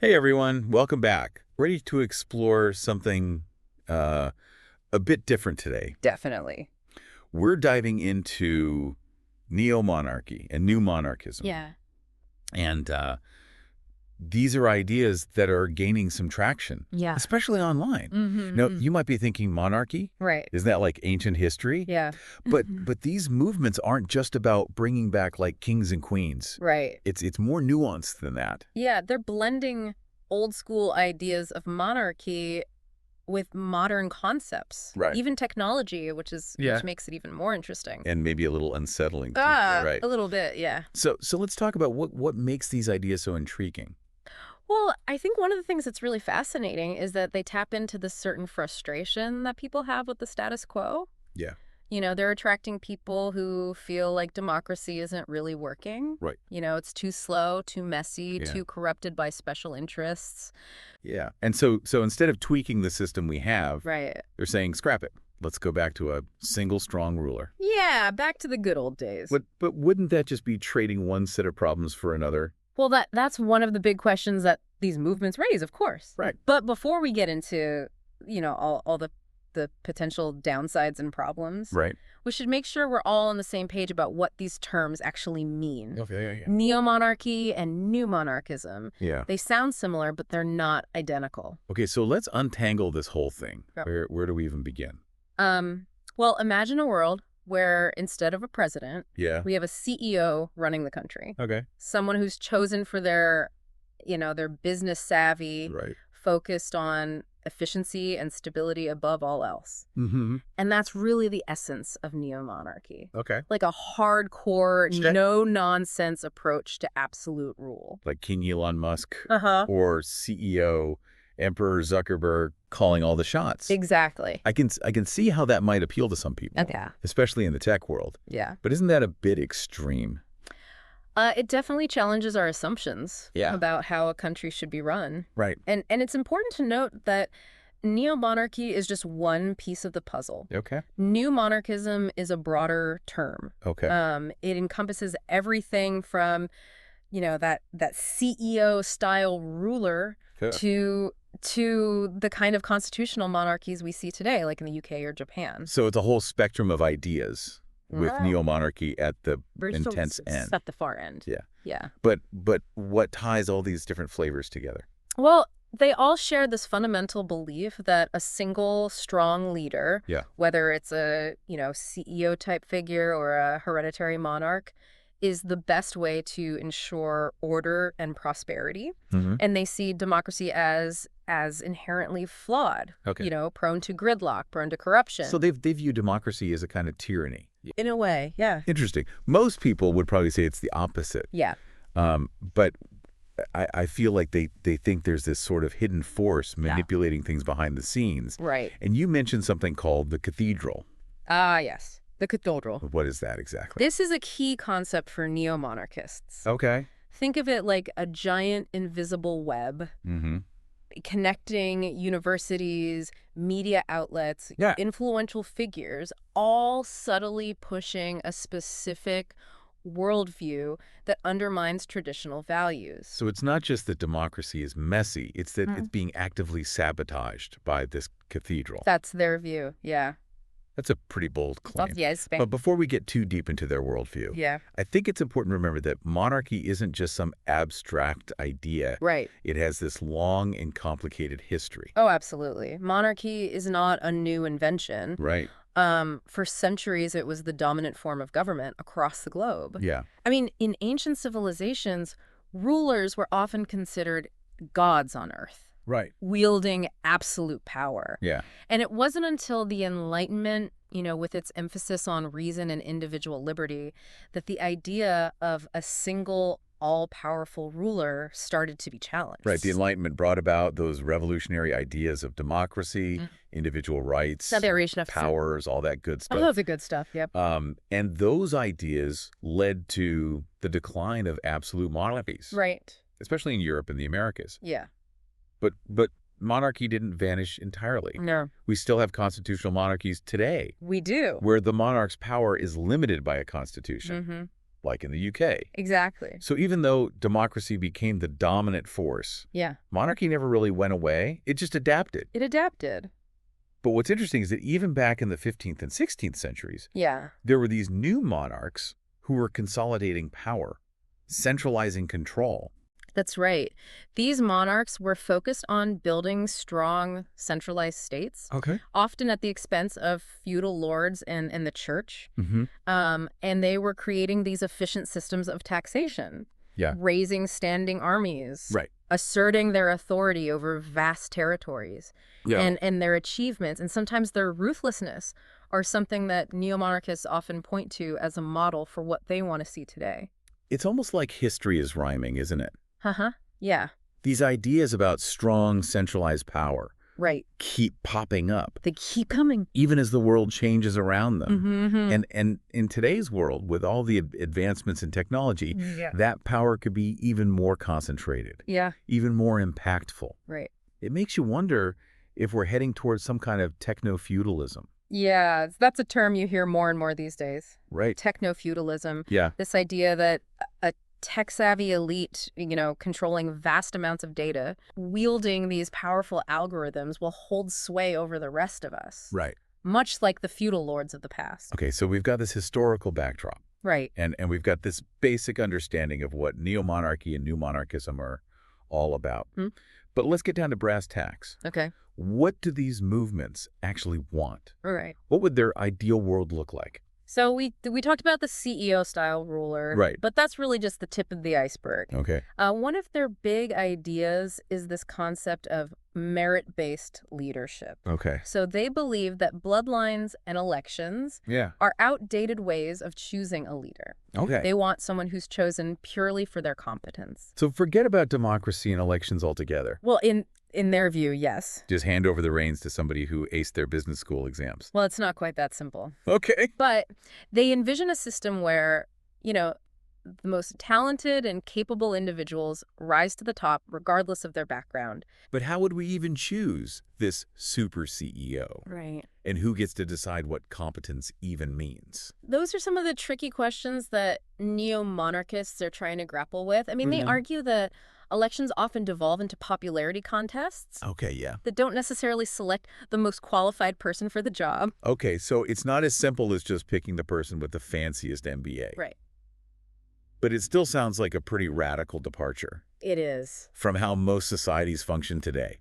Hey everyone, welcome back. Ready to explore something a bit different today. Definitely. We're diving into neo-monarchy and new monarchism. Yeah. And these are ideas that are gaining some traction, Yeah. especially online. Now, Mm-hmm. you might be thinking monarchy? Right. Isn't that like ancient history? Yeah. But these movements aren't just about bringing back like kings and queens. Right. It's more nuanced than that. Yeah, they're blending old school ideas of monarchy with modern concepts. Right. Even technology, which makes it even more interesting. And maybe a little unsettling. Too. Right. A little bit, yeah. So let's talk about what makes these ideas so intriguing. Well, I think one of the things that's really fascinating is that they tap into this certain frustration that people have with the status quo. Yeah. You know, they're attracting people who feel like democracy isn't really working. Right. You know, it's too slow, too messy, Yeah. too corrupted by special interests. Yeah. And so instead of tweaking the system we have, Right. they're saying scrap it. Let's go back to a single strong ruler. Yeah, back to the good old days. But wouldn't that just be trading one set of problems for another? Well, that's one of the big questions that these movements raise, of course. Right. But before we get into, all the potential downsides and problems, Right. we should make sure we're all on the same page about what these terms actually mean. Okay, yeah. Neo-monarchy and new monarchism. Yeah. They sound similar, but they're not identical. Okay, so let's untangle this whole thing. Yep. Where do we even begin? Well, imagine a world where instead of a president, Yeah. we have a CEO running the country. Okay. Someone who's chosen for their business savvy, Right. focused on efficiency and stability above all else. Mm-hmm. And that's really the essence of neo-monarchy. Okay. Like a hardcore, Sure. no-nonsense approach to absolute rule. Like King Elon Musk Uh-huh. or CEO Emperor Zuckerberg calling all the shots. Exactly. I can see how that might appeal to some people, Yeah. especially in the tech world. Yeah. But isn't that a bit extreme? It definitely challenges our assumptions about how a country should be run. Right. And it's important to note that neo-monarchy is just one piece of the puzzle. Okay. New monarchism is a broader term. Okay. It encompasses everything from, that CEO-style ruler Sure. to the kind of constitutional monarchies we see today, like in the UK or Japan. So it's a whole spectrum of ideas with neo-monarchy at the intense end. At the far end. Yeah. Yeah. But what ties all these different flavors together? Well, they all share this fundamental belief that a single strong leader, whether it's a, CEO type figure or a hereditary monarch, is the best way to ensure order and prosperity. Mm-hmm. And they see democracy as inherently flawed, prone to gridlock, prone to corruption. So they view democracy as a kind of tyranny. In a way, yeah. Interesting. Most people would probably say it's the opposite. Yeah. But I feel like they think there's this sort of hidden force manipulating things behind the scenes. Right. And you mentioned something called the cathedral. Ah, yes. The cathedral. What is that exactly? This is a key concept for neo-monarchists. Okay. Think of it like a giant invisible web connecting universities, media outlets, influential figures, all subtly pushing a specific worldview that undermines traditional values. So it's not just that democracy is messy, it's that it's being actively sabotaged by this cathedral. That's their view, yeah. That's a pretty bold claim. Yes. But before we get too deep into their worldview, I think it's important to remember that monarchy isn't just some abstract idea. Right. It has this long and complicated history. Oh, absolutely. Monarchy is not a new invention. Right. For centuries, it was the dominant form of government across the globe. Yeah. I mean, in ancient civilizations, rulers were often considered gods on earth. Right. Wielding absolute power. Yeah. And it wasn't until the Enlightenment, with its emphasis on reason and individual liberty, that the idea of a single all-powerful ruler started to be challenged. Right. The Enlightenment brought about those revolutionary ideas of democracy, individual rights, powers, all that good stuff. Oh, the good stuff, yep. And those ideas led to the decline of absolute monarchies. Right. Especially in Europe and the Americas. Yeah. But monarchy didn't vanish entirely. No. We still have constitutional monarchies today. We do. Where the monarch's power is limited by a constitution. like in the UK. Exactly. So even though democracy became the dominant force, monarchy never really went away. It just adapted. It adapted. But what's interesting is that even back in the 15th and 16th centuries, there were these new monarchs who were consolidating power, centralizing control. That's right. These monarchs were focused on building strong, centralized states, often at the expense of feudal lords and the church. And they were creating these efficient systems of taxation, raising standing armies, asserting their authority over vast territories, and their achievements, and sometimes their ruthlessness, are something that neo-monarchists often point to as a model for what they want to see today. It's almost like history is rhyming, isn't it? Yeah. These ideas about strong, centralized power keep popping up. They keep coming. Even as the world changes around them. And in today's world, with all the advancements in technology, that power could be even more concentrated. Even more impactful. It makes you wonder if we're heading towards some kind of techno-feudalism. Yeah, that's a term you hear more and more these days. Techno-feudalism. This idea that a tech-savvy elite, controlling vast amounts of data, wielding these powerful algorithms will hold sway over the rest of us. Much like the feudal lords of the past. Okay, so we've got this historical backdrop. And we've got this basic understanding of what neo-monarchy and new monarchism are all about. But let's get down to brass tacks. What do these movements actually want? What would their ideal world look like? So we talked about the CEO-style ruler, but that's really just the tip of the iceberg. One of their big ideas is this concept of merit-based leadership. So they believe that bloodlines and elections are outdated ways of choosing a leader. They want someone who's chosen purely for their competence. So forget about democracy and elections altogether. Well, in their view, yes. Just hand over the reins to somebody who aced their business school exams. Well, it's not quite that simple. But they envision a system where, the most talented and capable individuals rise to the top regardless of their background. But how would we even choose this super CEO? And who gets to decide what competence even means? Those are some of the tricky questions that neo-monarchists are trying to grapple with. I mean, they argue that elections often devolve into popularity contests. That don't necessarily select the most qualified person for the job. So it's not as simple as just picking the person with the fanciest MBA. But it still sounds like a pretty radical departure. It is. From how most societies function today.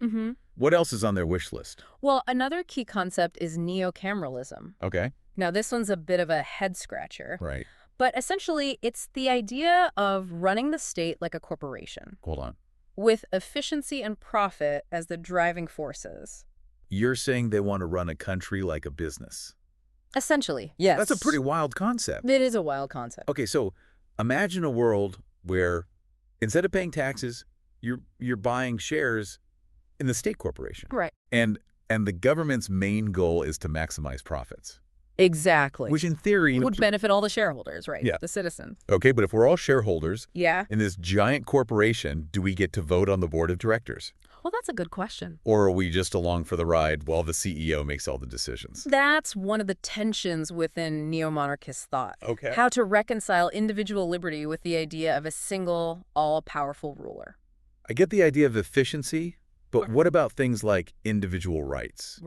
What else is on their wish list? Well, another key concept is neo-cameralism. Now, this one's a bit of a head-scratcher. But essentially, it's the idea of running the state like a corporation. Hold on. With efficiency and profit as the driving forces. You're saying they want to run a country like a business? Essentially, yes. That's a pretty wild concept. It is a wild concept. So imagine a world where instead of paying taxes, you're buying shares in the state corporation. And the government's main goal is to maximize profits. Exactly. Which in theory would benefit all the shareholders, the citizens. But if we're all shareholders in this giant corporation, do we get to vote on the board of directors? Well, that's a good question. Or are we just along for the ride while the CEO makes all the decisions? That's one of the tensions within neo-monarchist thought. How to reconcile individual liberty with the idea of a single, all-powerful ruler. I get the idea of efficiency, but what about things like individual rights?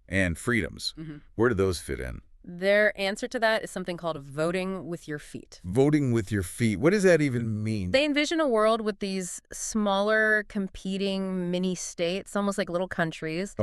And freedoms? Where do those fit in? Their answer to that is something called voting with your feet. Voting with your feet. What does that even mean? They envision a world with these smaller, competing mini-states, almost like little countries,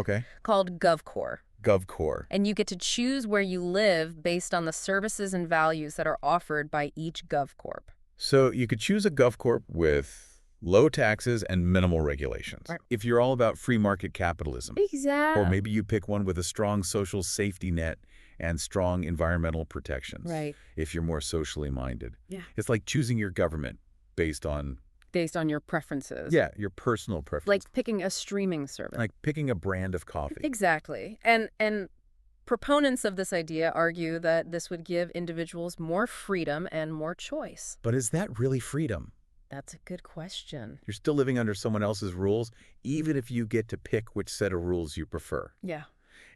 called GovCorp. GovCorp. And you get to choose where you live based on the services and values that are offered by each GovCorp. So you could choose a GovCorp with low taxes and minimal regulations. If you're all about free market capitalism. Or maybe you pick one with a strong social safety net and strong environmental protections. If you're more socially minded. It's like choosing your government based on your preferences. Your personal preferences. Like picking a streaming service. Like picking a brand of coffee. Exactly. And proponents of this idea argue that this would give individuals more freedom and more choice. But is that really freedom? That's a good question. You're still living under someone else's rules, even if you get to pick which set of rules you prefer.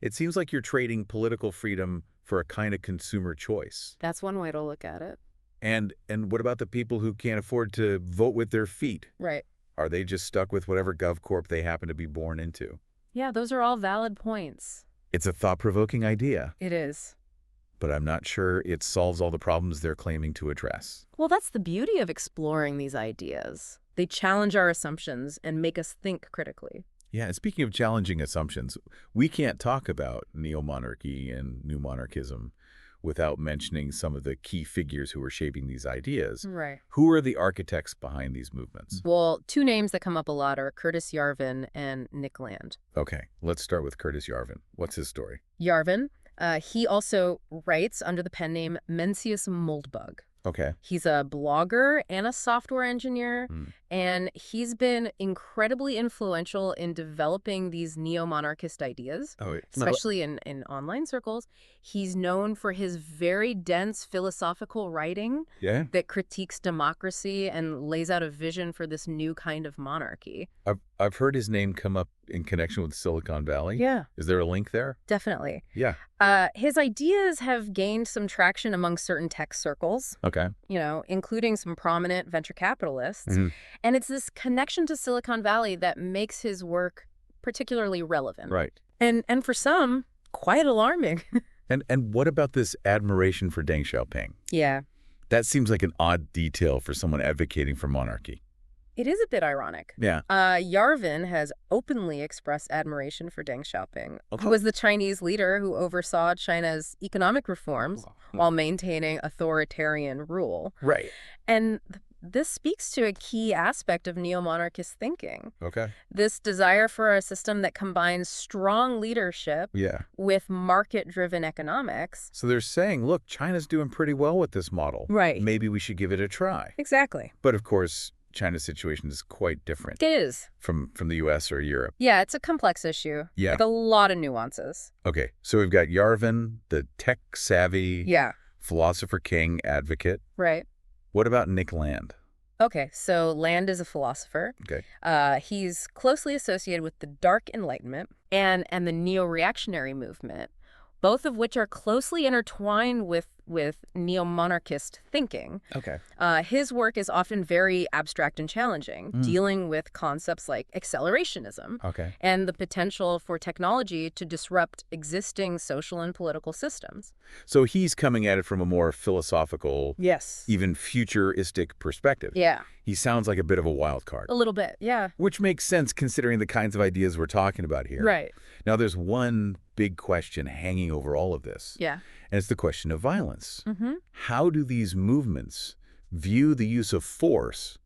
It seems like you're trading political freedom for a kind of consumer choice. That's one way to look at it. And what about the people who can't afford to vote with their feet? Right. Are they just stuck with whatever GovCorp they happen to be born into? Yeah, those are all valid points. It's a thought-provoking idea. It is. But I'm not sure it solves all the problems they're claiming to address. Well, that's the beauty of exploring these ideas. They challenge our assumptions and make us think critically. Yeah, and speaking of challenging assumptions, we can't talk about neo-monarchy and new monarchism without mentioning some of the key figures who are shaping these ideas. Right. Who are the architects behind these movements? Well, two names that come up a lot are Curtis Yarvin and Nick Land. Okay, let's start with Curtis Yarvin. What's his story? Yarvin, he also writes under the pen name Mencius Moldbug. Okay. He's a blogger and a software engineer, and he's been incredibly influential in developing these neo-monarchist ideas, especially in online circles. He's known for his very dense philosophical writing that critiques democracy and lays out a vision for this new kind of monarchy. I've heard his name come up in connection with Silicon Valley. Yeah. Is there a link there? Definitely. Yeah. His ideas have gained some traction among certain tech circles. Okay. You know, including some prominent venture capitalists. And it's this connection to Silicon Valley that makes his work particularly relevant. Right. And for some, quite alarming. And what about this admiration for Deng Xiaoping? Yeah. That seems like an odd detail for someone advocating for monarchy. It is a bit ironic. Yeah. Yarvin has openly expressed admiration for Deng Xiaoping, who was the Chinese leader who oversaw China's economic reforms while maintaining authoritarian rule. Right. And this speaks to a key aspect of neo-monarchist thinking. Okay. This desire for a system that combines strong leadership with market-driven economics. So they're saying, look, China's doing pretty well with this model. Right. Maybe we should give it a try. Exactly. But of course, China's situation is quite different. It is. From the U.S. or Europe. Yeah, it's a complex issue. Yeah. With a lot of nuances. Okay, so we've got Yarvin, the tech-savvy philosopher king advocate. Right. What about Nick Land? Okay, so Land is a philosopher. Okay. He's closely associated with the Dark Enlightenment and the neo-reactionary movement, both of which are closely intertwined with neo-monarchist thinking. Okay. His work is often very abstract and challenging, dealing with concepts like accelerationism and the potential for technology to disrupt existing social and political systems. So he's coming at it from a more philosophical, even futuristic perspective. Yeah. He sounds like a bit of a wild card. A little bit, yeah. Which makes sense considering the kinds of ideas we're talking about here. Right. Now, there's one big question hanging over all of this. Yeah. And it's the question of violence. How do these movements view the use of force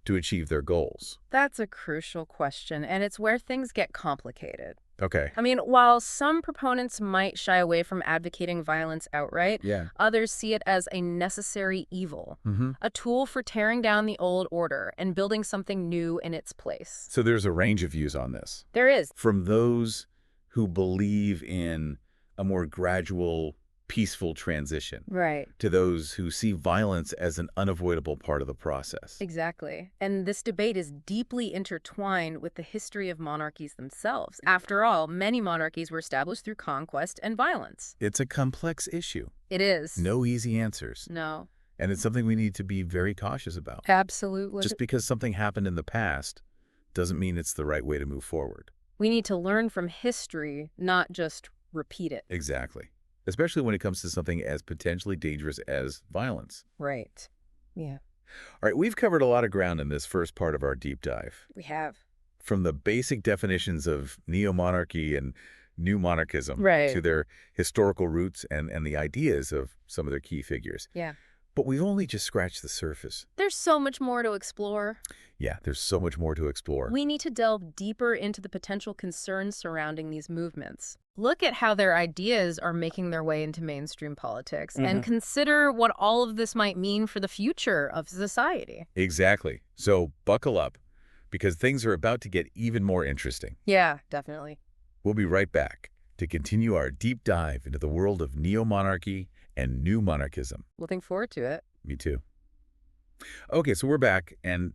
to achieve their goals? That's a crucial question, and it's where things get complicated. Okay. I mean, while some proponents might shy away from advocating violence outright, others see it as a necessary evil, a tool for tearing down the old order and building something new in its place. So there's a range of views on this. There is. From those who believe in a more gradual, peaceful transition. Right. To those who see violence as an unavoidable part of the process. Exactly. And this debate is deeply intertwined with the history of monarchies themselves. After all, many monarchies were established through conquest and violence. It's a complex issue. It is. No easy answers. No. And it's something we need to be very cautious about. Absolutely. Just because something happened in the past doesn't mean it's the right way to move forward. We need to learn from history, not just repeat it. Exactly. Especially when it comes to something as potentially dangerous as violence. Right. Yeah. All right, we've covered a lot of ground in this first part of our deep dive. We have. From the basic definitions of neo-monarchy and new monarchism to their historical roots and the ideas of some of their key figures. Yeah. But we've only just scratched the surface. There's so much more to explore. Yeah, there's so much more to explore. We need to delve deeper into the potential concerns surrounding these movements. Look at how their ideas are making their way into mainstream politics and consider what all of this might mean for the future of society. Exactly. So buckle up, because things are about to get even more interesting. Yeah, definitely. We'll be right back to continue our deep dive into the world of neo-monarchy and new monarchism. Looking forward to it. Me too. Okay, so we're back and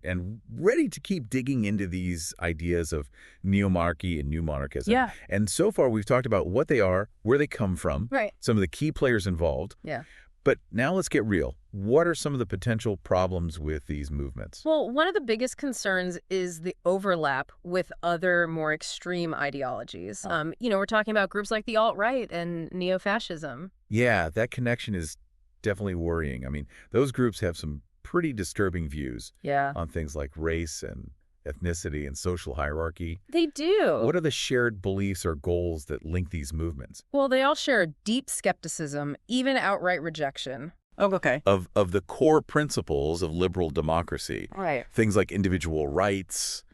ready to keep digging into these ideas of neo-monarchy and new monarchism. Yeah. And so far, we've talked about what they are, where they come from, right, some of the key players involved. Yeah. But now let's get real. What are some of the potential problems with these movements? Well, one of the biggest concerns is the overlap with other more extreme ideologies. We're talking about groups like the alt-right and neo-fascism. Yeah, that connection is definitely worrying. I mean, those groups have some pretty disturbing views on things like race and ethnicity and social hierarchy. They do. What are the shared beliefs or goals that link these movements? Well, they all share a deep skepticism, even outright rejection. Oh, okay. Of the core principles of liberal democracy. Right. Things like individual rights,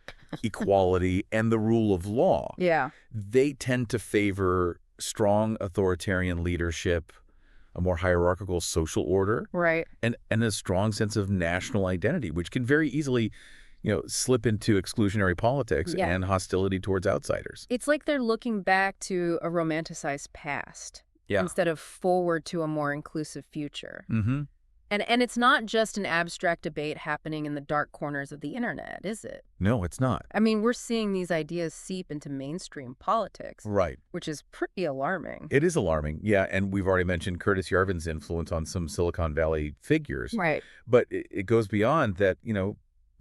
equality, and the rule of law. Yeah. They tend to favor strong authoritarian leadership, a more hierarchical social order, Right. and a strong sense of national identity, which can very easily slip into exclusionary politics and hostility towards outsiders. It's like they're looking back to a romanticized past instead of forward to a more inclusive future. Mm-hmm. And it's not just an abstract debate happening in the dark corners of the internet, is it? No, it's not. I mean, we're seeing these ideas seep into mainstream politics. Right. Which is pretty alarming. It is alarming, yeah, and we've already mentioned Curtis Yarvin's influence on some Silicon Valley figures. Right. But it goes beyond that,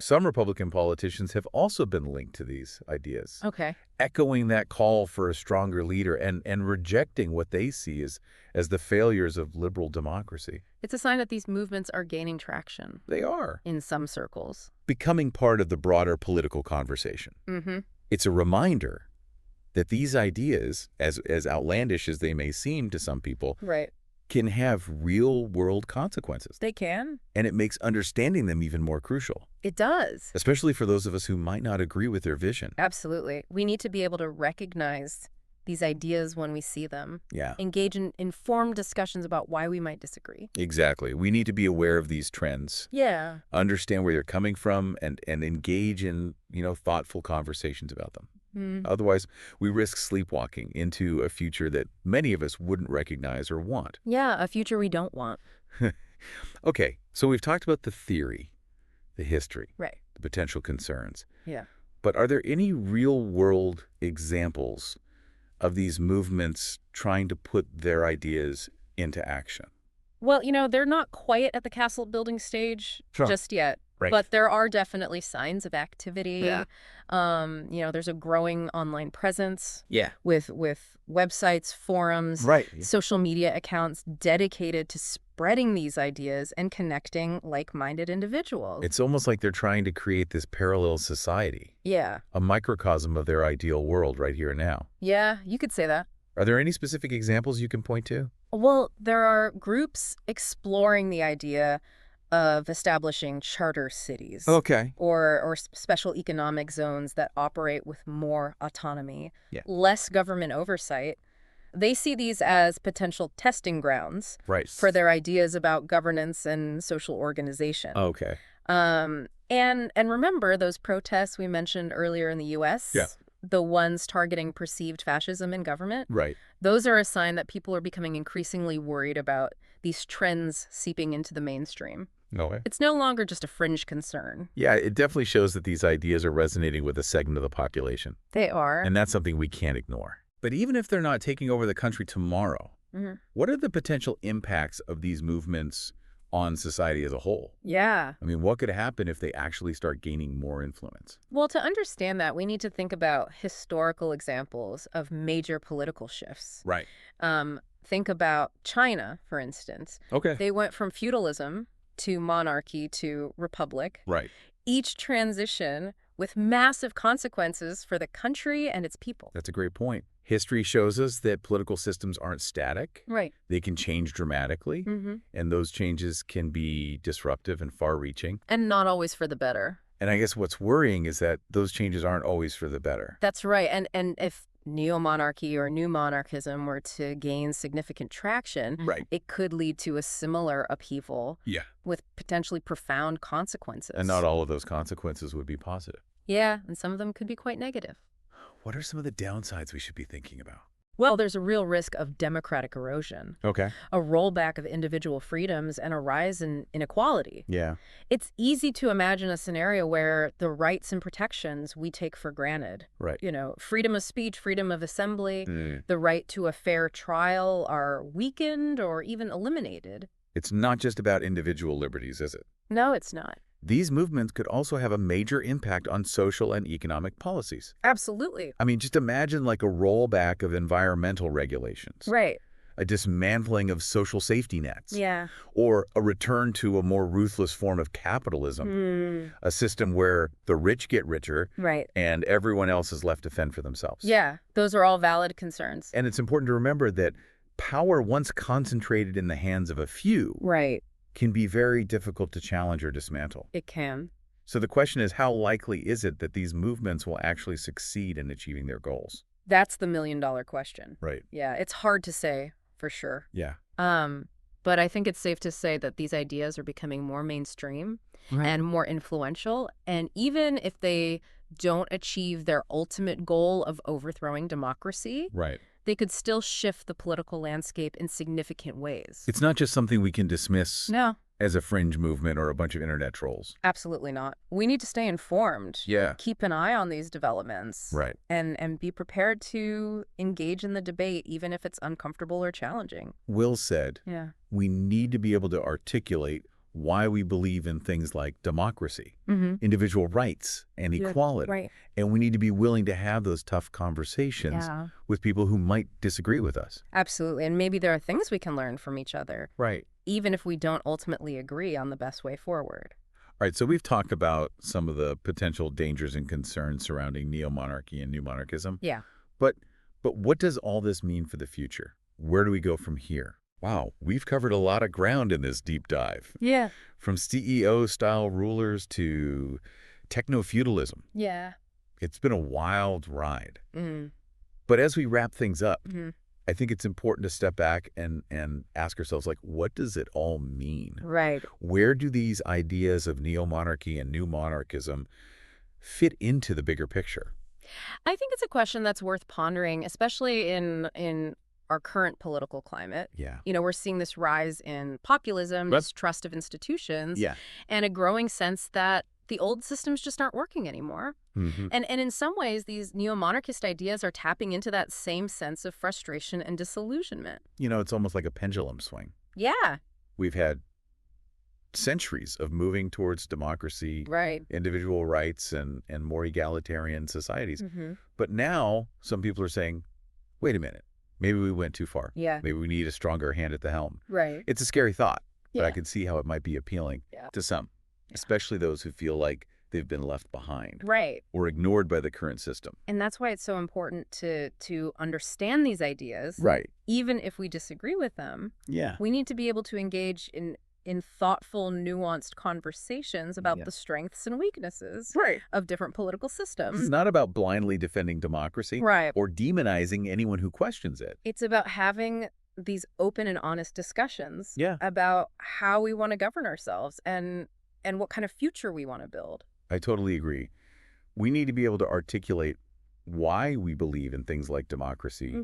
some Republican politicians have also been linked to these ideas. Okay. Echoing that call for a stronger leader and rejecting what they see as the failures of liberal democracy. It's a sign that these movements are gaining traction. They are. In some circles. Becoming part of the broader political conversation. Mm-hmm. It's a reminder that these ideas, as outlandish as they may seem to some people, right, can have real-world consequences. They can. And it makes understanding them even more crucial. It does. Especially for those of us who might not agree with their vision. Absolutely. We need to be able to recognize these ideas when we see them. Yeah. Engage in informed discussions about why we might disagree. Exactly. We need to be aware of these trends. Yeah. Understand where they're coming from and engage in, thoughtful conversations about them. Otherwise, we risk sleepwalking into a future that many of us wouldn't recognize or want. Yeah, a future we don't want. Okay, so we've talked about the theory, the history, right, the potential concerns. Yeah. But are there any real-world examples of these movements trying to put their ideas into action? Well, they're not quite at the castle building stage just yet. Right. But there are definitely signs of activity. Yeah. There's a growing online presence. Yeah. With websites, forums, right, social media accounts dedicated to spreading these ideas and connecting like-minded individuals. It's almost like they're trying to create this parallel society. Yeah. A microcosm of their ideal world right here and now. Yeah, you could say that. Are there any specific examples you can point to? Well, there are groups exploring the idea of establishing charter cities. Okay. Or special economic zones that operate with more autonomy, less government oversight. They see these as potential testing grounds for their ideas about governance and social organization. Okay. And remember those protests we mentioned earlier in the U.S.? Yeah. The ones targeting perceived fascism in government? Right. Those are a sign that people are becoming increasingly worried about these trends seeping into the mainstream. No way. It's no longer just a fringe concern. Yeah, it definitely shows that these ideas are resonating with a segment of the population. They are. And that's something we can't ignore. But even if they're not taking over the country tomorrow, what are the potential impacts of these movements on society as a whole? Yeah. I mean, what could happen if they actually start gaining more influence? Well, to understand that, we need to think about historical examples of major political shifts. Right. Think about China, for instance. Okay. They went from feudalism to monarchy to republic. Right. Each transition with massive consequences for the country and its people. That's a great point. History shows us that political systems aren't static. Right. They can change dramatically, and those changes can be disruptive and far-reaching. And not always for the better. And I guess what's worrying is that those changes aren't always for the better. That's right. And if neo-monarchy or new monarchism were to gain significant traction, it could lead to a similar upheaval with potentially profound consequences. And not all of those consequences would be positive. Yeah, and some of them could be quite negative. What are some of the downsides we should be thinking about? Well, there's a real risk of democratic erosion. Okay. A rollback of individual freedoms and a rise in inequality. Yeah. It's easy to imagine a scenario where the rights and protections we take for granted, freedom of speech, freedom of assembly, the right to a fair trial are weakened or even eliminated. It's not just about individual liberties, is it? No, it's not. These movements could also have a major impact on social and economic policies. Absolutely. I mean, just imagine like a rollback of environmental regulations. Right. A dismantling of social safety nets. Yeah. Or a return to a more ruthless form of capitalism. A system where the rich get richer. Right. And everyone else is left to fend for themselves. Yeah. Those are all valid concerns. And it's important to remember that power once concentrated in the hands of a few. Right. Can be very difficult to challenge or dismantle. It can. So the question is, how likely is it that these movements will actually succeed in achieving their goals? That's the million-dollar question. Right. Yeah, it's hard to say for sure. Yeah. But I think it's safe to say that these ideas are becoming more mainstream and more influential. And even if they don't achieve their ultimate goal of overthrowing democracy, they could still shift the political landscape in significant ways. It's not just something we can dismiss as a fringe movement or a bunch of internet trolls. Absolutely not. We need to stay informed. Yeah. Keep an eye on these developments. Right. And be prepared to engage in the debate, even if it's uncomfortable or challenging. Will said, we need to be able to articulate why we believe in things like democracy, individual rights, and equality. Right. And we need to be willing to have those tough conversations with people who might disagree with us. Absolutely. And maybe there are things we can learn from each other. Right. Even if we don't ultimately agree on the best way forward. All right, so we've talked about some of the potential dangers and concerns surrounding neo-monarchy and new monarchism. Yeah. But what does all this mean for the future? Where do we go from here? Wow, we've covered a lot of ground in this deep dive. Yeah. From CEO-style rulers to techno-feudalism. Yeah. It's been a wild ride. But as we wrap things up, I think it's important to step back and ask ourselves, like, what does it all mean? Right. Where do these ideas of neo-monarchy and new monarchism fit into the bigger picture? I think it's a question that's worth pondering, especially in our current political climate. Yeah. You know, we're seeing this rise in populism, distrust of institutions, and a growing sense that the old systems just aren't working anymore. And in some ways, these neo-monarchist ideas are tapping into that same sense of frustration and disillusionment. You know, it's almost like a pendulum swing. Yeah. We've had centuries of moving towards democracy, individual rights, and more egalitarian societies. But now some people are saying, wait a minute, maybe we went too far. Yeah. Maybe we need a stronger hand at the helm. Right. It's a scary thought, but I can see how it might be appealing to some, especially those who feel like they've been left behind. Right. Or ignored by the current system. And that's why it's so important to understand these ideas. Right. Even if we disagree with them. Yeah. We need to be able to engage in thoughtful, nuanced conversations about the strengths and weaknesses of different political systems. It's not about blindly defending democracy or demonizing anyone who questions it. It's about having these open and honest discussions about how we want to govern ourselves and what kind of future we want to build. I totally agree. We need to be able to articulate why we believe in things like democracy,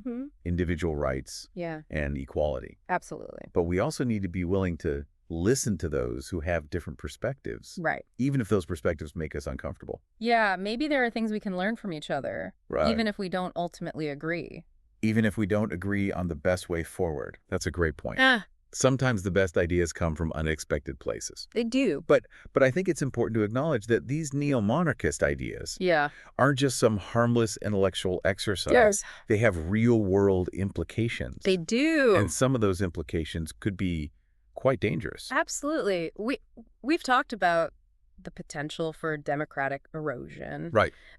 individual rights, and equality. Absolutely. But we also need to be willing to listen to those who have different perspectives. Right. Even if those perspectives make us uncomfortable. Yeah, maybe there are things we can learn from each other, even if we don't ultimately agree. Even if we don't agree on the best way forward. That's a great point. Sometimes the best ideas come from unexpected places. They do. But I think it's important to acknowledge that these neo-monarchist ideas aren't just some harmless intellectual exercise. They have real-world implications. They do. And some of those implications could be quite dangerous. Absolutely. We've talked about the potential for democratic erosion,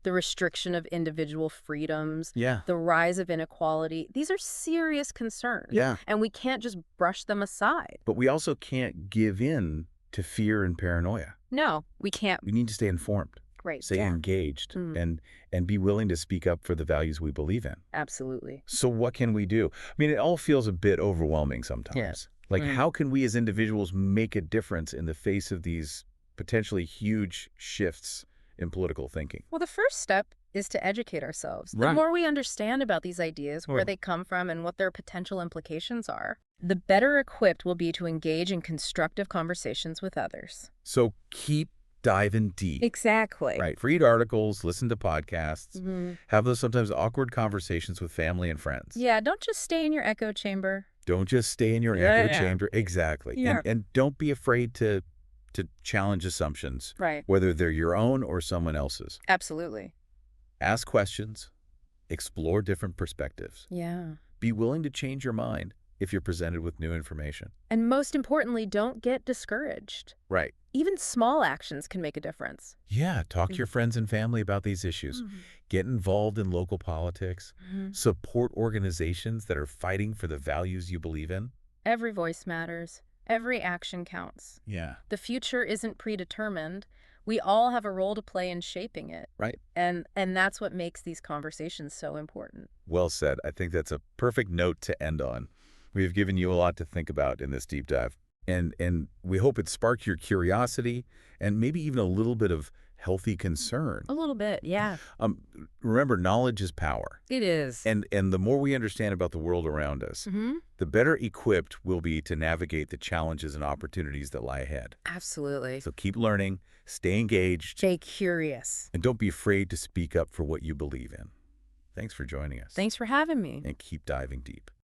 the restriction of individual freedoms, the rise of inequality. These are serious concerns, and we can't just brush them aside. But we also can't give in to fear and paranoia. No, we can't. We need to stay informed, stay engaged, and be willing to speak up for the values we believe in. Absolutely. So what can we do? I mean, it all feels a bit overwhelming sometimes. Like, how can we as individuals make a difference in the face of these potentially huge shifts in political thinking? Well, the first step is to educate ourselves. The more we understand about these ideas, where they come from, and what their potential implications are, the better equipped we'll be to engage in constructive conversations with others. So keep diving deep. Exactly. Read articles, listen to podcasts, have those sometimes awkward conversations with family and friends. Yeah, don't just stay in your echo chamber. Don't just stay in your echo chamber. Exactly. Yeah. And don't be afraid to challenge assumptions, Right. whether they're your own or someone else's. Absolutely. Ask questions, explore different perspectives. Yeah. Be willing to change your mind if you're presented with new information. And most importantly, don't get discouraged. Right. Even small actions can make a difference. Yeah, talk to your friends and family about these issues. Get involved in local politics. Support organizations that are fighting for the values you believe in. Every voice matters. Every action counts. Yeah. The future isn't predetermined. We all have a role to play in shaping it. Right. And that's what makes these conversations so important. Well said. I think that's a perfect note to end on. We've given you a lot to think about in this deep dive. And we hope it sparked your curiosity and maybe even a little bit of healthy concern. A little bit, yeah. Remember, knowledge is power. It is. And the more we understand about the world around us, the better equipped we'll be to navigate the challenges and opportunities that lie ahead. Absolutely. So keep learning, stay engaged. Stay curious. And don't be afraid to speak up for what you believe in. Thanks for joining us. Thanks for having me. And keep diving deep.